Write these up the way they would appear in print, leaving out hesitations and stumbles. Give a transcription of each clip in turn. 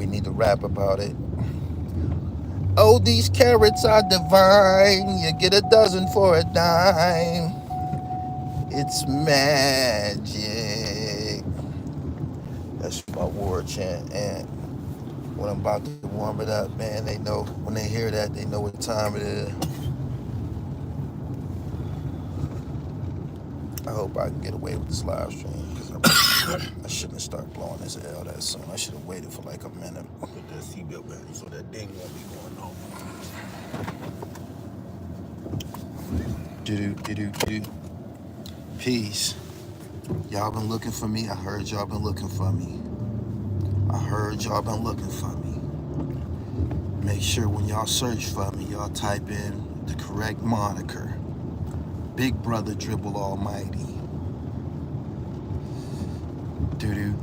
We need to rap about it. Oh, these carrots are divine. You get a dozen for a dime. It's magic. That's my war chant. And when I'm about to warm it up, man, they know, when they hear that, they know what time it is. I hope I can get away with this live stream, because I shouldn't have started blowing this L that soon. I should have waited for like a minute. Put that seatbelt back so that ding won't be going on. Do. Peace. Y'all been looking for me. I heard y'all been looking for me. Make sure when y'all search for me, y'all type in the correct moniker. Big Brother Dribble Almighty. Do.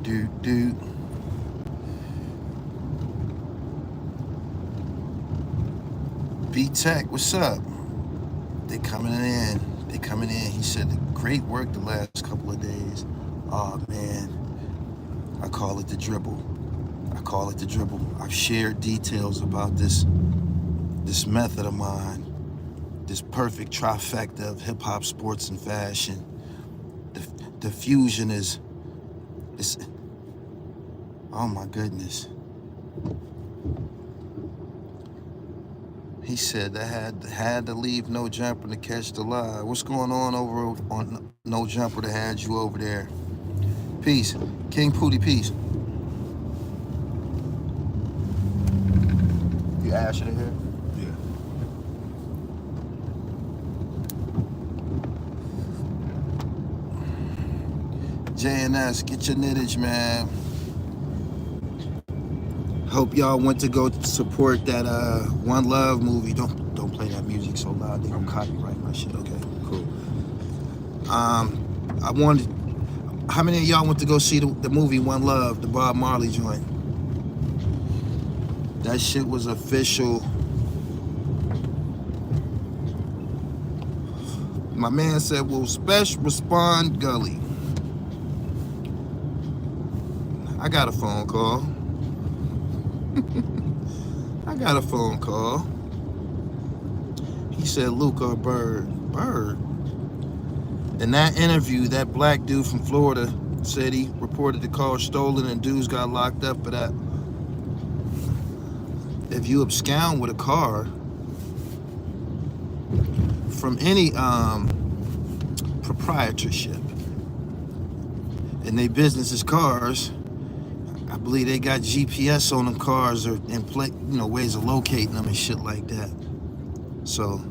B-Tech, what's up? They coming in. He said great work the last couple of days. Oh man, I call it the dribble. I've shared details about this method of mine, this perfect trifecta of hip hop, sports, and fashion. The fusion is, oh my goodness. He said I had to leave No Jumper to catch the live. What's going on over on No Jumper that had you over there? Peace. King Pootie, peace. You Asher to here? Yeah. JNS, get your knittage, man. Hope y'all went to go support that One Love movie. Don't play that music so loud. They gonna copyright my shit. Okay, cool. How many of y'all went to go see the movie One Love, the Bob Marley joint? That shit was official. My man said, "Will special respond Gully?" I got a phone call. He said, Luke or Bird. In that interview, that black dude from Florida said he reported the car stolen and dudes got locked up for that. If you abscond with a car from any proprietorship and they business is cars, I believe they got GPS on them cars or in play, ways of locating them and shit like that. So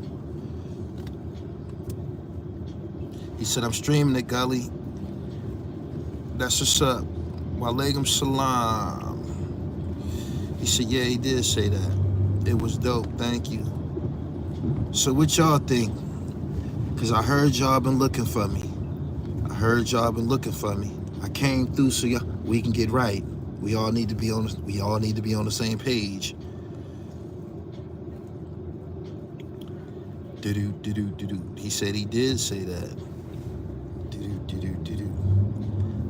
he said, I'm streaming it, Gully. That's what's up. Walaikum salam. He said, yeah, he did say that. It was dope, thank you. So what y'all think? Because I heard y'all been looking for me. I came through so we can get right. We all need to be on the same page. He said he did say that.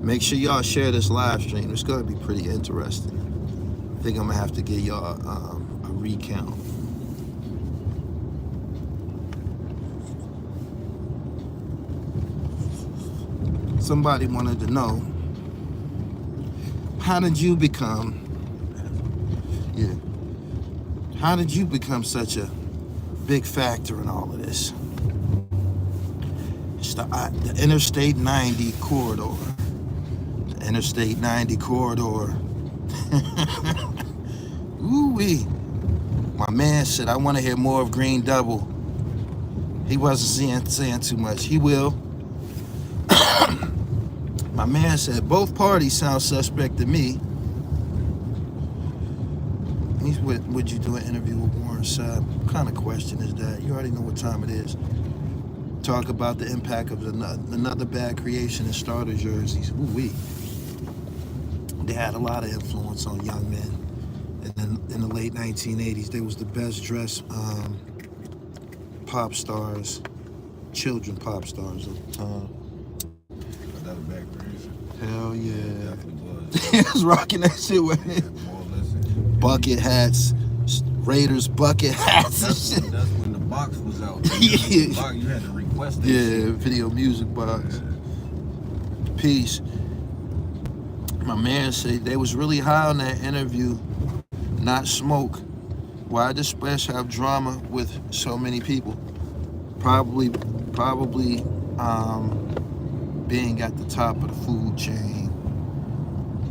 Make sure y'all share this live stream. It's gonna be pretty interesting. I think I'm gonna have to give y'all a recount. Somebody wanted to know, how did you become such a big factor in all of this? It's the Interstate 90 corridor. The Interstate 90 corridor. Ooh-wee. My man said, I want to hear more of Green Double. He wasn't saying too much. He will. My man said, both parties sound suspect to me. Would you do an interview with Warren Sapp? What kind of question is that? You already know what time it is. Talk about the impact of another bad creation in starter jerseys. Ooh-wee. They had a lot of influence on young men. And then in the late 1980s, they was the best dressed pop stars, children pop stars of the time. That was back creation. Hell yeah. Definitely was. He was rocking that shit with it. More listen. bucket hats, Raiders bucket hats and That's, shit. that's when the box was out. Yeah. You had to request that Yeah, shit. video music box. Peace. My man said they was really high on that interview, not smoke. Why did Splash have drama with so many people? Probably being at the top of the food chain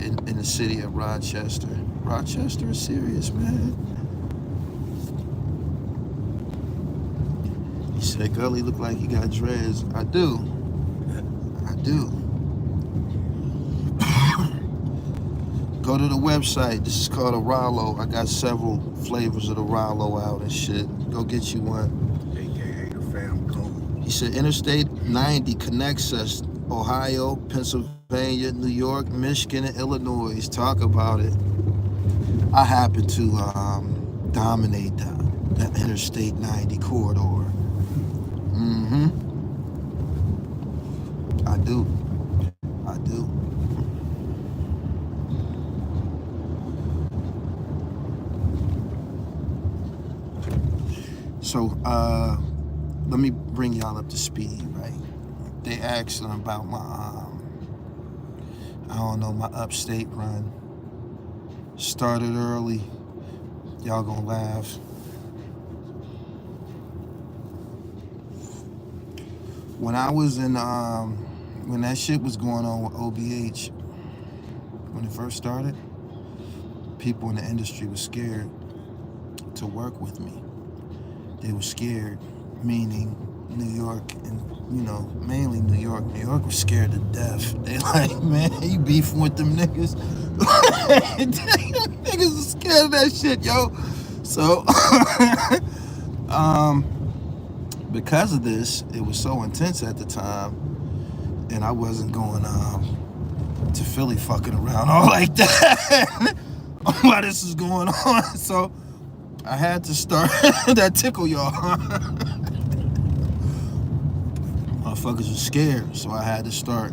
in the city of Rochester. Rochester is serious, man. He said Gully look like he got dreads. I do. Go to the website. This is called a Rollo. I got several flavors of the Rollo out and shit. Go get you one. AKA the fam code. He said Interstate 90 connects us. Ohio, Pennsylvania, New York, Michigan, and Illinois. Talk about it. I happen to dominate the Interstate 90 corridor. I do. So, let me bring y'all up to speed, right? They asked about my, my upstate run. Started early. Y'all gonna laugh. When I was in, when that shit was going on with OBH, when it first started, people in the industry were scared to work with me. They were scared, meaning New York and, mainly New York. New York was scared to death. They like, man, you beefing with them niggas? Niggas are scared of that shit, yo. So, because of this, it was so intense at the time, and I wasn't going to Philly fucking around all like that while this is going on. So I had to start that tickle y'all. Motherfuckers were scared, so I had to start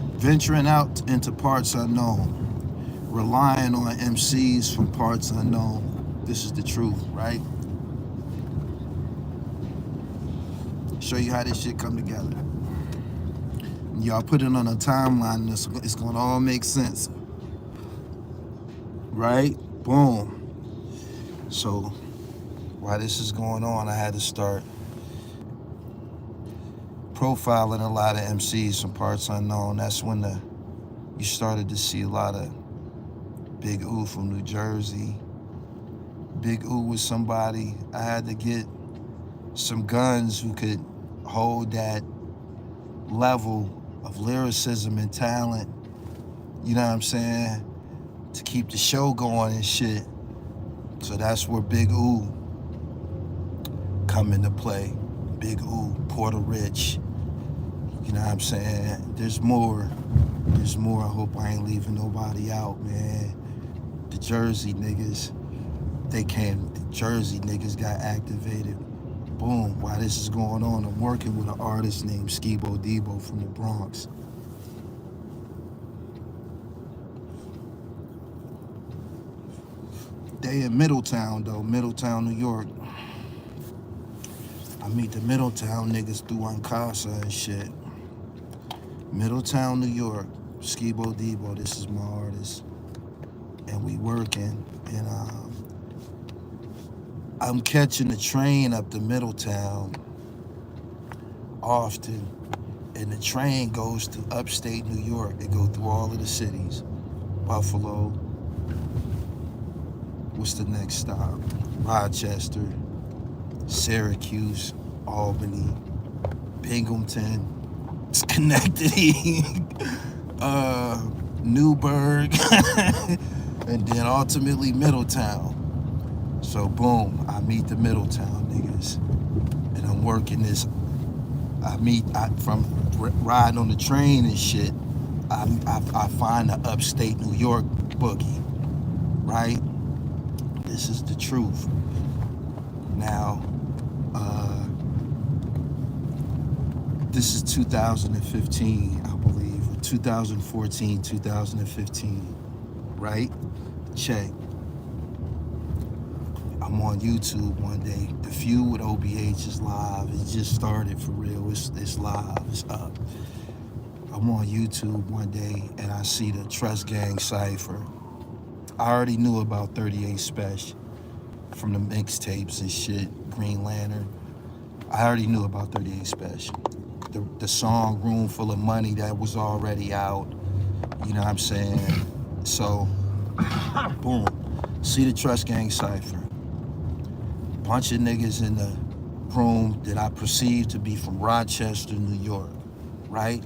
venturing out into parts unknown, relying on MCs from parts unknown. This is the truth, right? Show you how this shit come together. Y'all put it on a timeline and it's gonna all make sense. Right? Boom. So while this is going on, I had to start profiling a lot of MCs from parts unknown. That's when you started to see a lot of Big Oo from New Jersey. Big Oo was somebody I had to get some guns who could hold that level of lyricism and talent, you know what I'm saying, to keep the show going and shit. So that's where Big Oo come into play. Big Oo, Porter Rich, you know what I'm saying? There's more. I hope I ain't leaving nobody out, man. The Jersey niggas, the Jersey niggas got activated. Boom, while this is going on, I'm working with an artist named Skibo Debo from the Bronx. They in Middletown though, Middletown, New York. I meet the Middletown niggas through Unkasa and shit. Middletown, New York, Skibo Debo, this is my artist. And we working, and I'm catching the train up to Middletown often, and the train goes to upstate New York. It goes through all of the cities. Buffalo. What's the next stop? Rochester, Syracuse, Albany, Binghamton, Schenectady, Newburgh, and then ultimately Middletown. So boom, I meet the Middletown niggas, and I'm working this. From riding on the train and shit, I find the upstate New York boogie, right? This is the truth. Now, this is 2015, I believe, or 2014, 2015, right? Check. I'm on YouTube one day. The feud with OBH is live. It just started for real. It's live. It's up. I'm on YouTube one day and I see the Trust Gang Cypher. I already knew about 38 Special from the mixtapes and shit, Green Lantern. I already knew about 38 Special. The song Room Full of Money that was already out. You know what I'm saying? So, boom. See the Trust Gang Cypher. Bunch of niggas in the room that I perceived to be from Rochester, New York, right?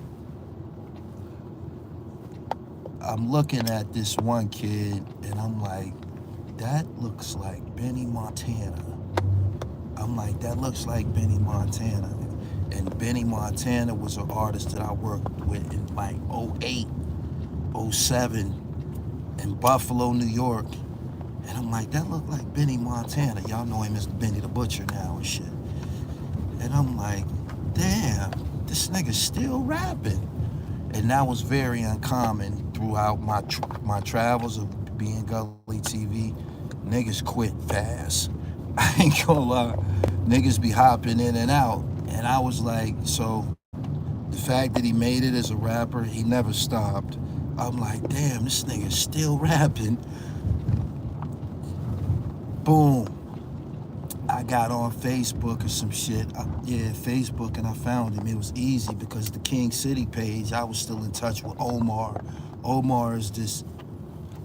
I'm looking at this one kid and I'm like, that looks like Benny Montana. I'm like, that looks like Benny Montana. And Benny Montana was an artist that I worked with in like 08, 07 in Buffalo, New York. And I'm like, that look like Benny Montana. Y'all know him as Benny the Butcher now and shit. And I'm like, damn, this nigga's still rapping. And that was very uncommon throughout my travels of being Gully TV. Niggas quit fast. I ain't gonna lie. Niggas be hopping in and out. And I was like, so the fact that he made it as a rapper, he never stopped. I'm like, damn, this nigga's still rapping. Boom. I got on Facebook or some shit. Facebook, and I found him. It was easy because the King City page, I was still in touch with Omar. Omar is this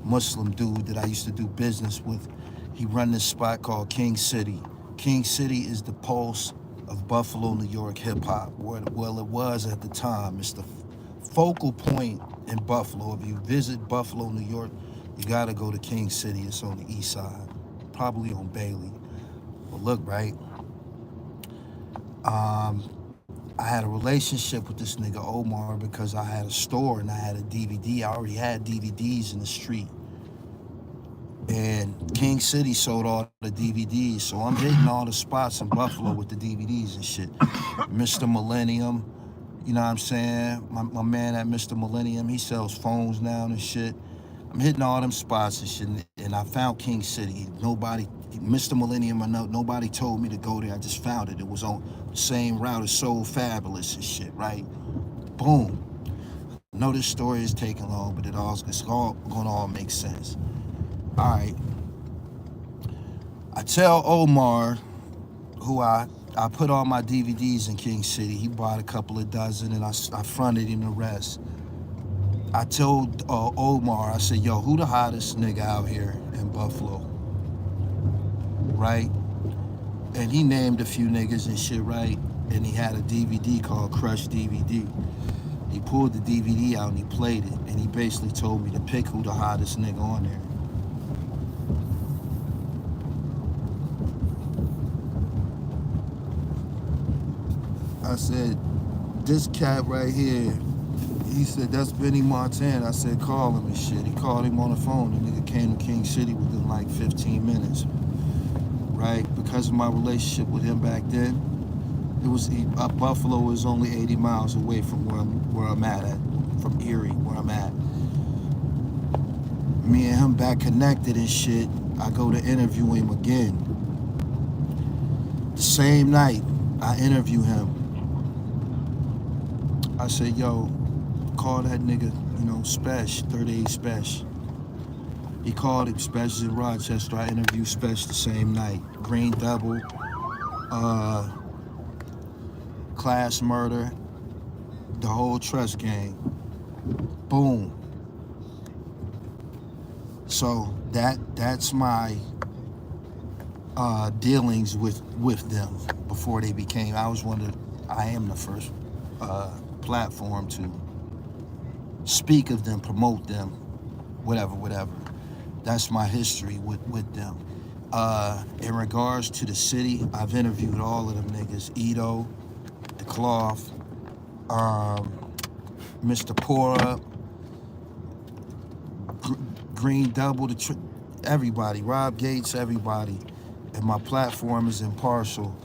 Muslim dude that I used to do business with. He run this spot called King City. King City is the pulse of Buffalo, New York hip hop. Well, it was at the time. It's the focal point in Buffalo. If you visit Buffalo, New York, you gotta go to King City. It's on the east side, probably on Bailey. But look, right? I had a relationship with this nigga Omar because I had a store and I had a DVD. I already had DVDs in the street. And King City sold all the DVDs, so I'm hitting all the spots in Buffalo with the DVDs and shit. Mr. Millennium, you know what I'm saying? My man at Mr. Millennium, he sells phones now and shit. I'm hitting all them spots and shit, and I found King City. Mr. Millennium, nobody told me to go there. I just found it. It was on the same route as So Fabulous and shit, right? Boom. I know this story is taking long, but it's all gonna all make sense. All right. I tell Omar, who I put all my DVDs in King City. He bought a couple of dozen, and I fronted him the rest. I told Omar, I said, yo, who the hottest nigga out here in Buffalo? Right? And he named a few niggas and shit, right? And he had a DVD called Crush DVD. He pulled the DVD out and he played it, and he basically told me to pick who the hottest nigga on there. I said, this cat right here, he said, that's Benny Montana. I said, call him and shit. He called him on the phone. The nigga came to King City within like 15 minutes, right? Because of my relationship with him back then, Buffalo is only 80 miles away from where I'm at, from Erie, where I'm at. Me and him back connected and shit. I go to interview him again. The same night, I interview him. I said, yo, call that nigga, Special, 38 Special. He called him Special in Rochester. I interviewed Special the same night. Green Double, Class Murder, the whole Trust Gang. Boom. So that's my dealings with them before they became. I am the first platform to speak of them, promote them, whatever. That's my history with them. In regards to the city, I've interviewed all of them niggas. Ito, The Cloth, Mr. Pour Up, Green Double, everybody, Rob Gates, everybody. And my platform is impartial.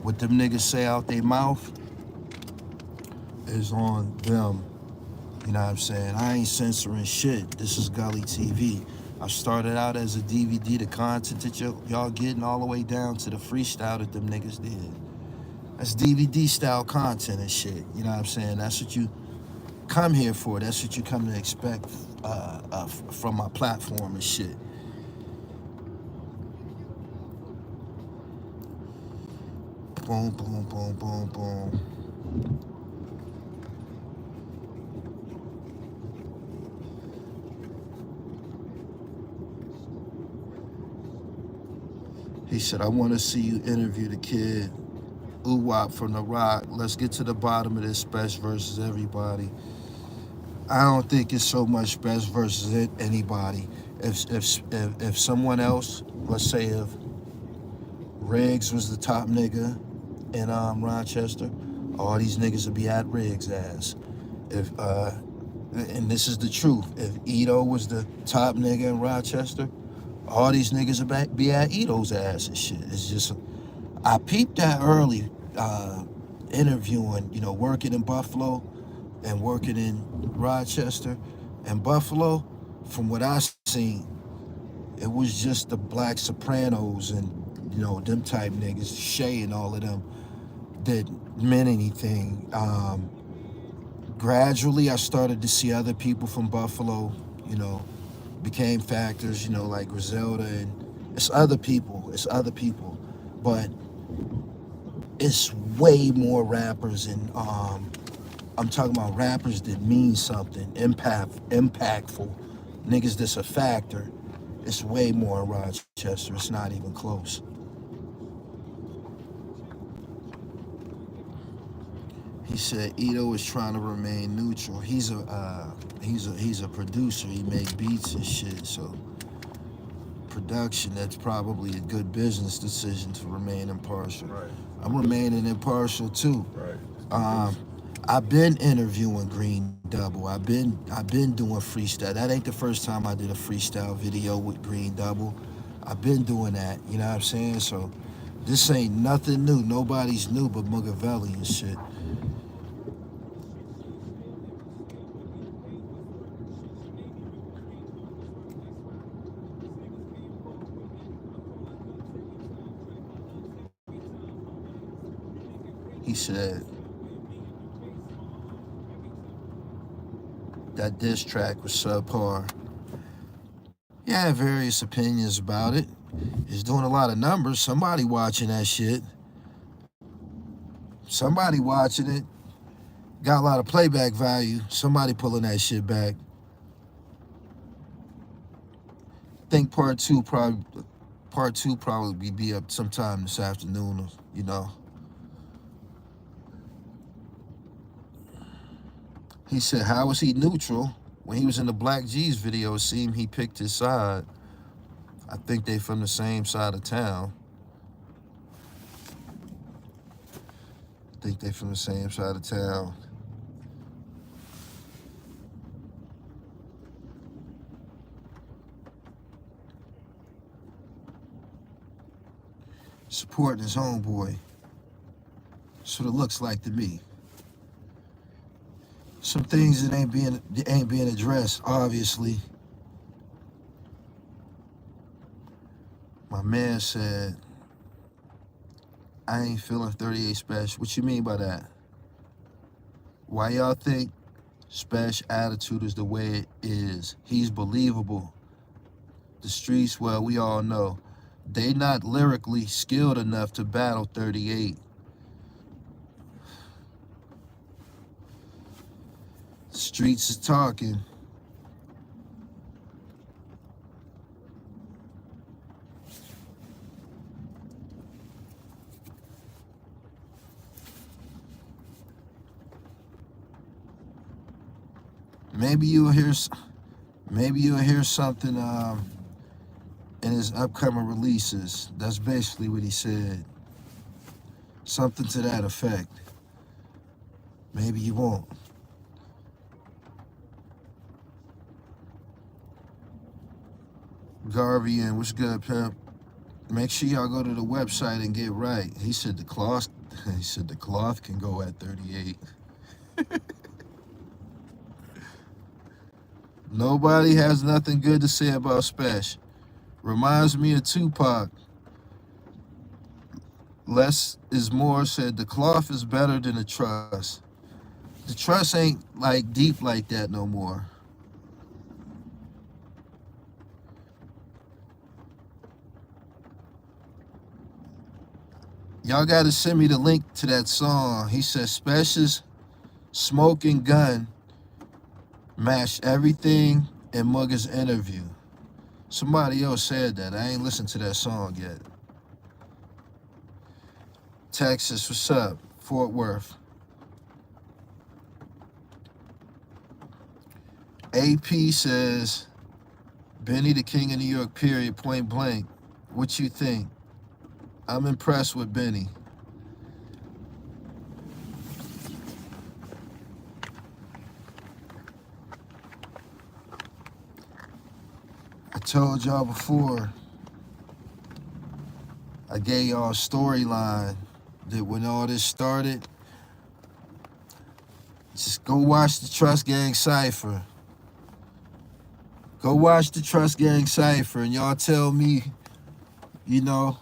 What them niggas say out their mouth is on them. You know what I'm saying? I ain't censoring shit. This is Gully TV. I started out as a DVD, the content that y'all getting all the way down to the freestyle that them niggas did. That's DVD style content and shit. You know what I'm saying? That's what you come here for. That's what you come to expect from my platform and shit. Boom, boom, boom, boom, boom. He said, I want to see you interview the kid Uwap from The Rock. Let's get to the bottom of this Best versus everybody. I don't think it's so much Best versus anybody. If someone else, let's say if Riggs was the top nigga in Rochester, all these niggas would be at Riggs' ass. If and this is the truth, if Ito was the top nigga in Rochester, all these niggas would be at Ito's ass and shit. It's just, I peeped that early, interviewing, you know, working in Buffalo and working in Rochester and Buffalo. From what I seen, it was just the Black Sopranos and, you know, them type niggas, Shay and all of them, that meant anything. Gradually, I started to see other people from Buffalo, you know, became factors, you know, like Griselda, and it's other people, but it's way more rappers, and I'm talking about rappers that mean something, impactful, niggas that's a factor. It's way more in Rochester. It's not even close. He said Ito is trying to remain neutral. He's a producer. He make beats and shit. So production, that's probably a good business decision to remain impartial. Right. I'm remaining impartial too. Right. I've been interviewing Green Double. I've been doing freestyle. That ain't the first time I did a freestyle video with Green Double. I've been doing that. You know what I'm saying? So this ain't nothing new. Nobody's new but Mugavelli and shit. He said that diss track was subpar. Yeah, I have various opinions about it. It's doing a lot of numbers. Somebody watching that shit. Somebody watching it. Got a lot of playback value. Somebody pulling that shit back. Think part two probably be up sometime this afternoon, you know. He said, how was he neutral? When he was in the Black G's video, it seemed he picked his side. I think they from the same side of town. Supporting his homeboy. That's what it looks like to me. Some things that ain't being addressed, obviously. My man said, I ain't feeling 38 Special. What you mean by that? Why y'all think Special attitude is the way it is? He's believable. The streets, well, we all know. They not lyrically skilled enough to battle 38. The streets is talking. Maybe you'll hear something in his upcoming releases. That's basically what he said. Something to that effect. Maybe you won't. Garvey, and what's good, pimp? Make sure y'all go to the website and get right. He said the cloth can go at 38. Nobody has nothing good to say about Spesh. Reminds me of Tupac. Less is more said the cloth is better than the trust. The trust ain't like deep like that no more. Y'all gotta send me the link to that song. He said Spesh's smoking gun matched everything in Mugger's interview. Somebody else said that. I ain't listened to that song yet. Texas, what's up? Fort Worth. AP says, Benny the King of New York, period, point blank. What you think? I'm impressed with Benny. I told y'all before, I gave y'all a storyline that when all this started, just go watch the Trust Gang Cypher. Go watch the Trust Gang Cypher and y'all tell me, you know,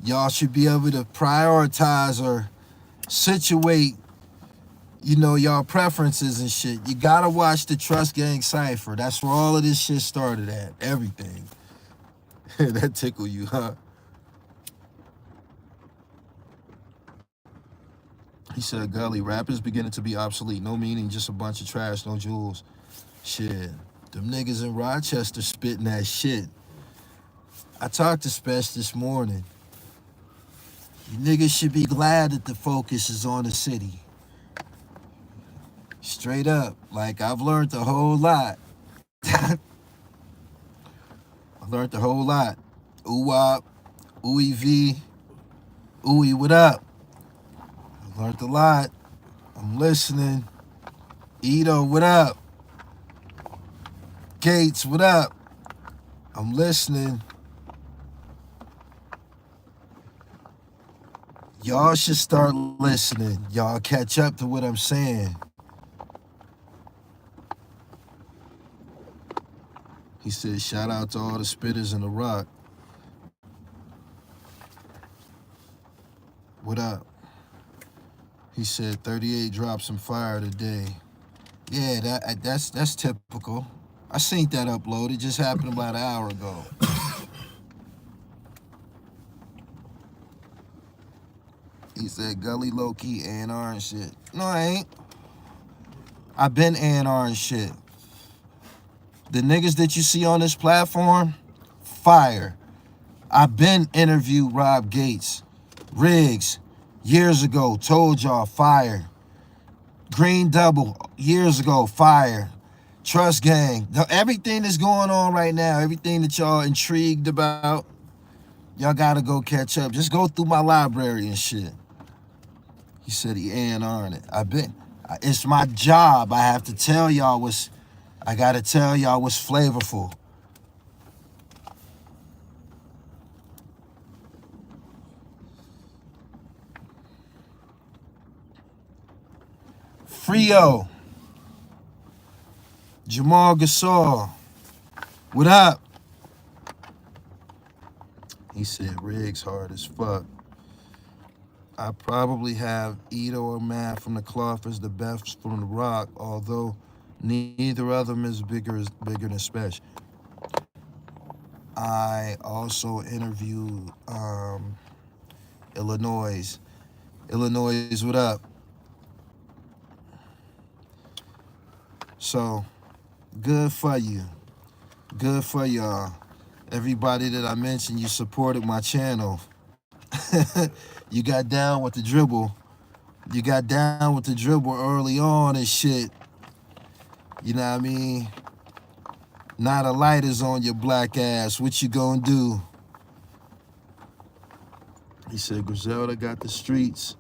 y'all should be able to prioritize or situate, you know, y'all preferences and shit. You gotta watch the Trust Gang Cypher. That's where all of this shit started at. Everything. That tickle you, huh? He said, Gully, rap is beginning to be obsolete. No meaning, just a bunch of trash, no jewels. Shit. Them niggas in Rochester spitting that shit. I talked to Spesh this morning. You niggas should be glad that the focus is on the city. Straight up. Like, I've learned a whole lot. I've learned a whole lot. Ooh-wop, ooey-v, ooey, what up? I've learned a lot. I'm listening. Ito, what up? Gates, what up? I'm listening. Y'all should start listening. Y'all catch up to what I'm saying. He said, shout out to all the spitters in the rock. What up? He said 38 dropped some fire today. Yeah, that's typical. I seen that upload. It just happened about an hour ago. He said Gully low-key A&R and shit. No, I ain't. I been A&R and shit. The niggas that you see on this platform, fire. I been interviewed Rob Gates, Riggs, years ago, told y'all, fire. Green Double, years ago, fire. Trust Gang, everything that's going on right now, everything that y'all intrigued about, y'all gotta go catch up. Just go through my library and shit. He said he A&R'd it. It's my job. I have to tell y'all I gotta tell y'all what's flavorful. Frio. Jamal Gasol. What up? He said Riggs hard as fuck. I probably have Ito or Matt from the cloth as the best from the rock, although neither of them is bigger than Spesh. I also interviewed Illinois. Illinois, what up? So, good for you. Good for y'all. Everybody that I mentioned, you supported my channel. You got down with the dribble. You got down with the dribble early on and shit. You know what I mean? Not a light is on your black ass. What you gonna do? He said, Griselda got the streets.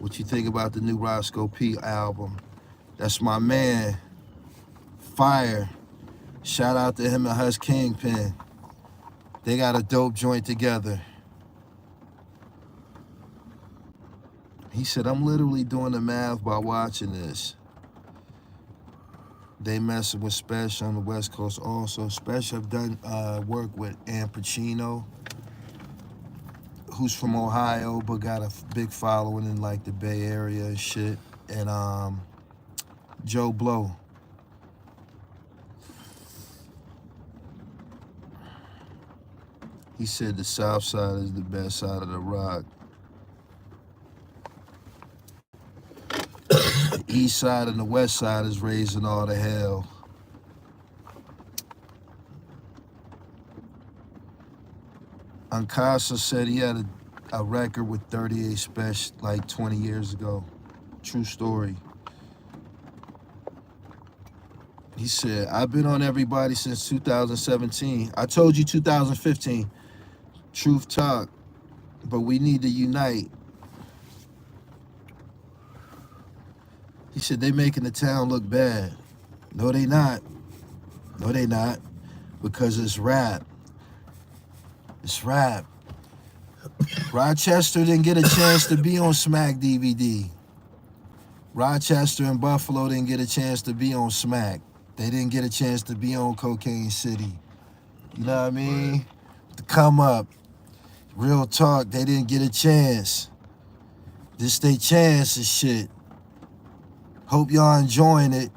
What you think about the new Roscoe P album? That's my man. Fire. Shout out to him and Hush Kingpin. They got a dope joint together. He said, I'm literally doing the math by watching this. They messing with Special on the West Coast also. Special have done work with Al Pacino, who's from Ohio but got a big following in like the Bay Area and shit. And Joe Blow. He said the South Side is the best side of the rock. The East Side and the West Side is raising all the hell. Unkasa said he had a record with 38 Special like 20 years ago. True story. He said, I've been on everybody since 2017. I told you 2015. Truth talk. But we need to unite. He said, they making the town look bad. No, they not. No, they not. Because it's rap. It's rap. Rochester didn't get a chance to be on Smack DVD. Rochester and Buffalo didn't get a chance to be on Smack. They didn't get a chance to be on Cocaine City. You know what I mean? To come up. Real talk, they didn't get a chance. This they chance and shit. Hope y'all enjoying it.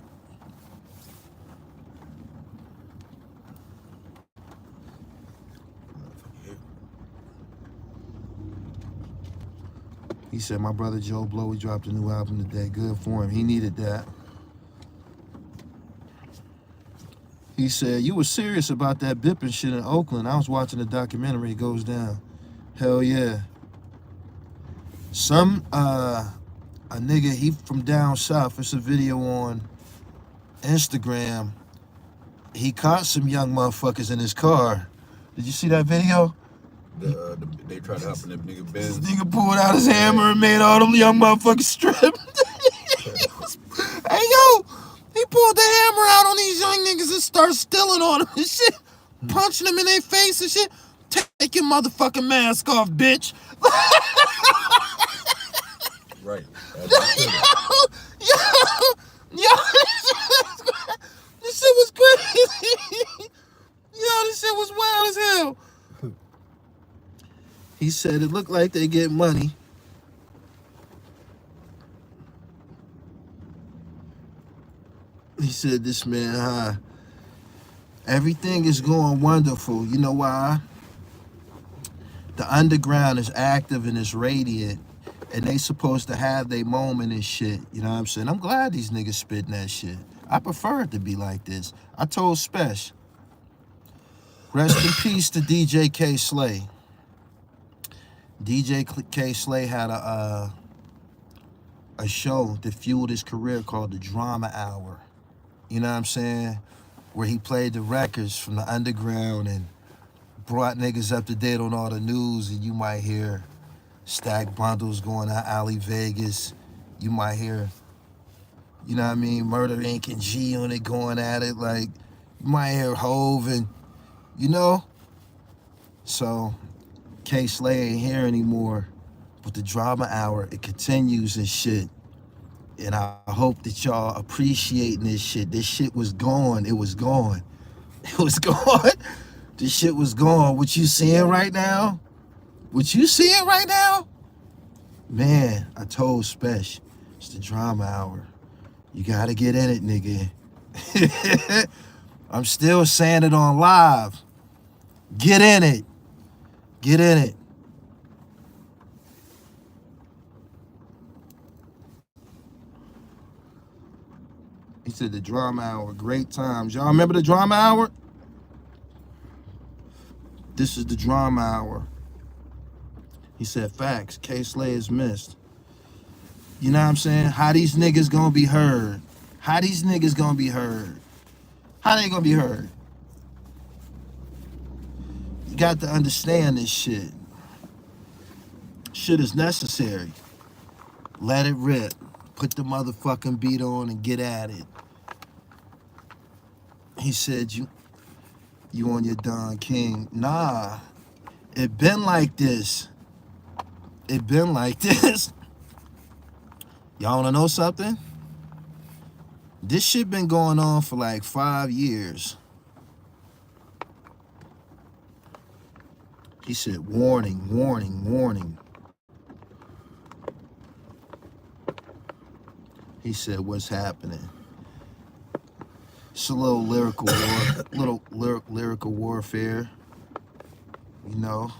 He said, my brother Joe Blow, he dropped a new album today. Good for him. He needed that. He said, you were serious about that bipping shit in Oakland. I was watching the documentary. It goes down. Hell yeah. A nigga, he from down south. It's a video on Instagram. He caught some young motherfuckers in his car. Did you see that video? They tried to hop in that nigga Benz. This nigga pulled out his hammer and made all them young motherfuckers strip. Hey, yo, he pulled the hammer out on these young niggas and started stealing on them and shit. Punching them in their face and shit. Take your motherfucking mask off, bitch. Right. Yo, this shit was crazy. Yo, this shit was wild as hell. He said it looked like they get money. He said this man high. Everything is going wonderful. You know why? The underground is active and it's radiant. And they supposed to have their moment and shit. You know what I'm saying? I'm glad these niggas spitting that shit. I prefer it to be like this. I told Spesh. Rest in peace to DJ K. Slay. DJ K. Slay had a show that fueled his career called the Drama Hour. You know what I'm saying? Where he played the records from the underground and brought niggas up to date on all the news, and you might hear Stack Bundles going out Alley Vegas. You might hear, you know what I mean, Murder Inc. and G on it going at it. Like, you might hear Hove and, you know? So, K. Slay ain't here anymore. But the Drama Hour, it continues and shit. And I hope that y'all appreciating this shit. This shit was gone. It was gone. It was gone. This shit was gone. What you seeing right now? What you seeing right now? Man, I told Spesh, it's the Drama Hour. You gotta get in it, nigga. I'm still saying it on live. Get in it. Get in it. He said the Drama Hour, great times. Y'all remember the Drama Hour? This is the Drama Hour. He said, facts, K. Slay is missed. You know what I'm saying? How these niggas gonna be heard? How these niggas gonna be heard? How they gonna be heard? You got to understand this shit. Shit is necessary. Let it rip. Put the motherfucking beat on and get at it. He said, you on your Don King. Nah, it been like this. It been like this. Y'all wanna know something? This shit been going on for like 5 years. He said, warning, warning, warning. He said, what's happening? It's a little lyrical warfare, you know.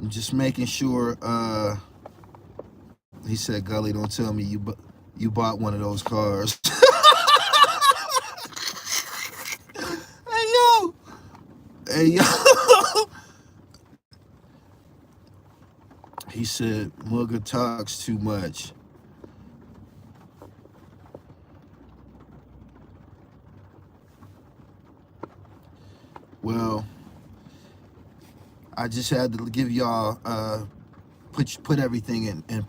I'm just making sure. He said, Gully, don't tell me you bought one of those cars. Hey yo, hey yo. He said, Mugga talks too much. Well, I just had to give y'all, put everything in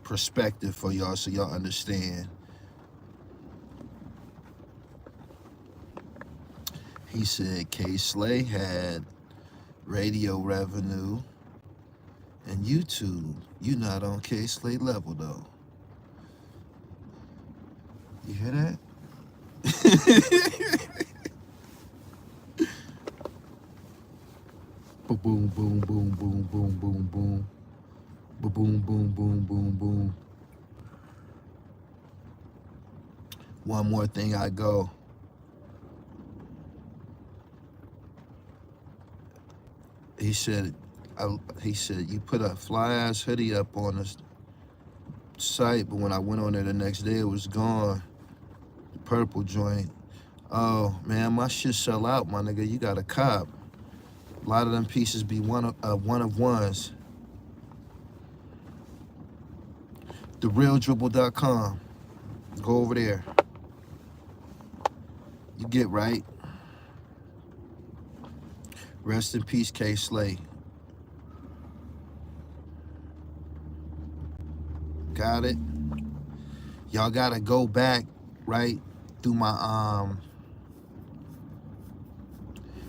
perspective for y'all so y'all understand. He said K-Slay had radio revenue and YouTube. You not on K-Slay level though. You hear that? Boom, boom, boom, boom, boom, boom, boom. Boom, boom, boom, boom, boom. One more thing I go. He said, you put a fly ass hoodie up on the site, but when I went on there the next day, it was gone. The purple joint. Oh man, my shit sell out, my nigga. You got a cop. A lot of them pieces be one of ones. TheRealDribble.com. Go over there. You get right. Rest in peace, K-Slay. Got it? Y'all gotta go back, right, through my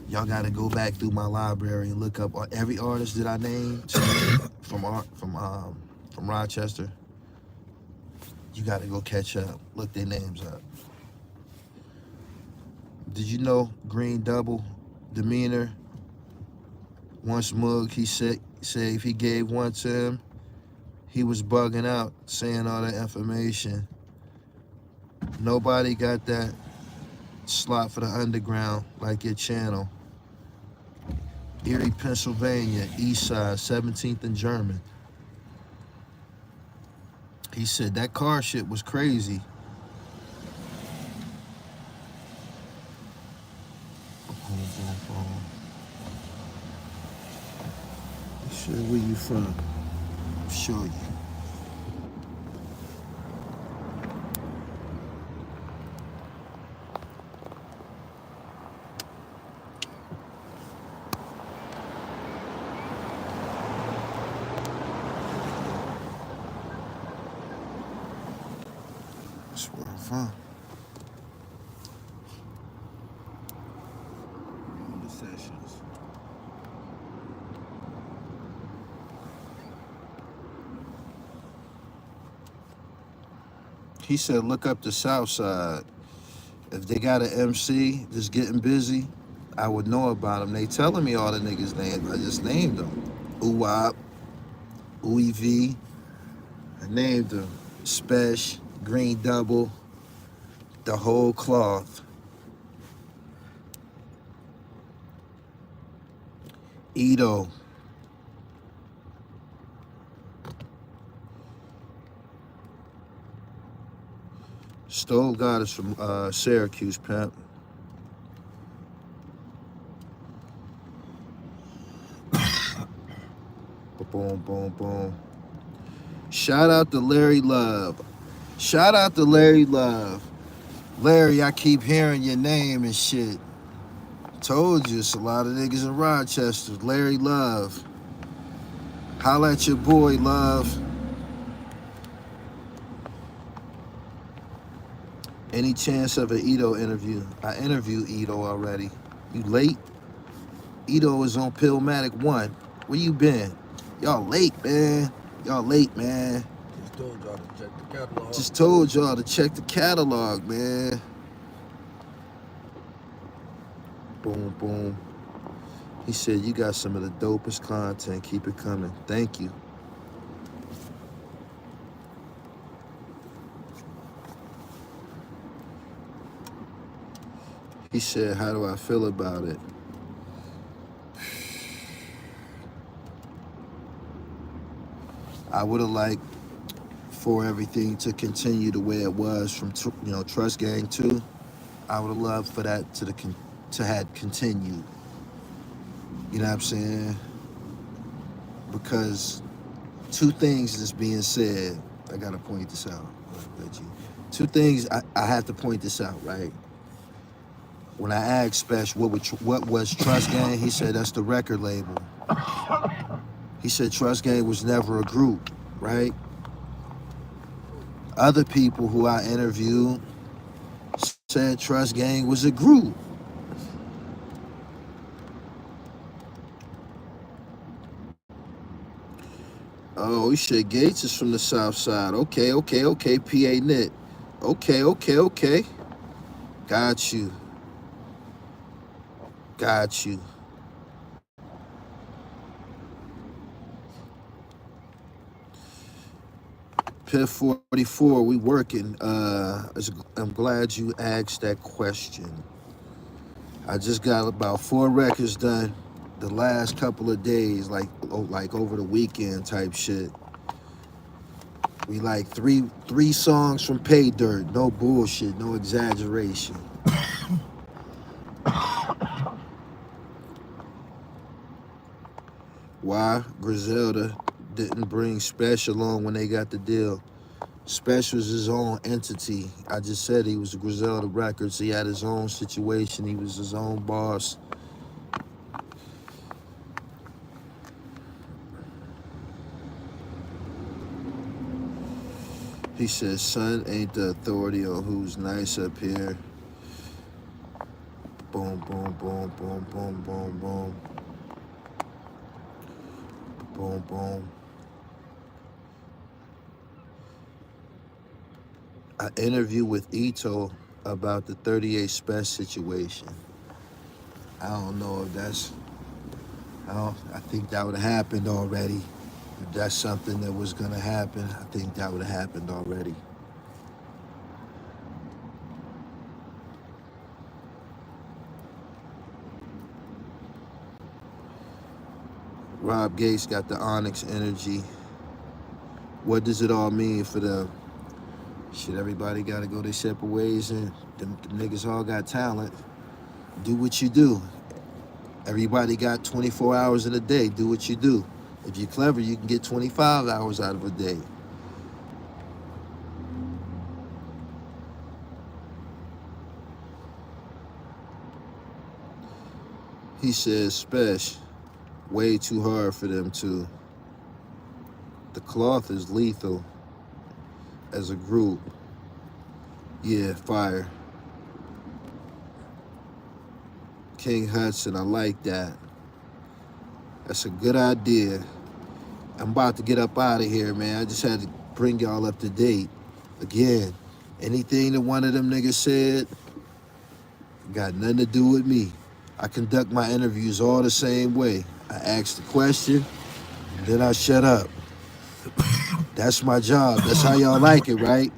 y'all gotta go back through my library and look up every artist that I named from Rochester. You gotta go catch up. Look their names up. Did you know Green Double Demeanor? Once Mug, he said if he gave one to him, he was bugging out, saying all that information. Nobody got that slot for the underground like your channel. Erie, Pennsylvania, East Side, 17th and German. He said that car shit was crazy. He said, where you from? I'll show you. That's where I'm from. On the sessions. He said, look up the South Side. If they got an MC that's getting busy, I would know about them. They telling me all the niggas' names. I just named them. Uwop, UEV. I named them. Spesh, Green Double, the whole cloth. Ito. Stole Goddess from Syracuse, pimp. Boom, boom, boom. Shout out to Larry Love. Shout out to Larry Love. Larry, I keep hearing your name and shit. Told you, it's a lot of niggas in Rochester. Larry Love. Holla at your boy, Love. Any chance of an Ito interview? I interviewed Ito already. You late? Ito is on Pillmatic 1. Where you been? Y'all late, man. Y'all late, man. Just told y'all to check the catalog. Just told y'all to check the catalog, man. Boom, boom. He said, you got some of the dopest content. Keep it coming. Thank you. He said, how do I feel about it? I would have liked for everything to continue the way it was from, Trust Gang 2. I would have loved for that to had continued. You know what I'm saying? Because two things is being said. I gotta point this out. Two things I have to point this out, right? When I asked Special what was Trust Gang, he said that's the record label. He said Trust Gang was never a group, right? Other people who I interviewed said Trust Gang was a group. Oh, he said Gates is from the South Side. Okay, PA Knit. Okay. Got you. Piff 44, we working. I'm glad you asked that question. I just got about 4 records done the last couple of days, like over the weekend type shit. We like three songs from Pay Dirt. No bullshit, no exaggeration. Why? Griselda didn't bring Special on when they got the deal. Special's his own entity. I just said he was a Griselda Records. He had his own situation. He was his own boss. He says, son ain't the authority on who's nice up here. Boom, boom, boom, boom, boom, boom, boom. Boom, boom. I interviewed with Ito about the 38 Special situation. I don't know if that's, I think that would have happened already. If that's something that was gonna happen, I think that would have happened already. Rob Gates got the Onyx energy. What does it all mean for them? Shit, everybody gotta go their separate ways, and them niggas all got talent. Do what you do. Everybody got 24 hours in a day. Do what you do. If you're clever, you can get 25 hours out of a day. He says, Spesh, way too hard for them too. The Cloth is lethal as a group. Yeah, fire. King Hudson, I like that. That's a good idea. I'm about to get up out of here, man. I just had to bring y'all up to date. Again, anything that one of them niggas said got nothing to do with me. I conduct my interviews all the same way. I ask the question, and then I shut up. That's my job. That's how y'all like it, right?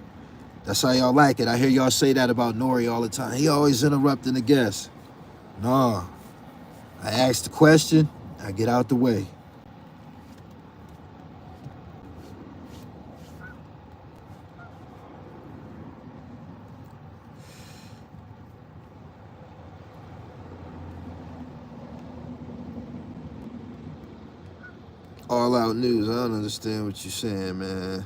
That's how y'all like it. I hear y'all say that about Nori all the time. He always interrupting the guests. Nah. I ask the question, I get out the way. All Out News, I don't understand what you're saying, man.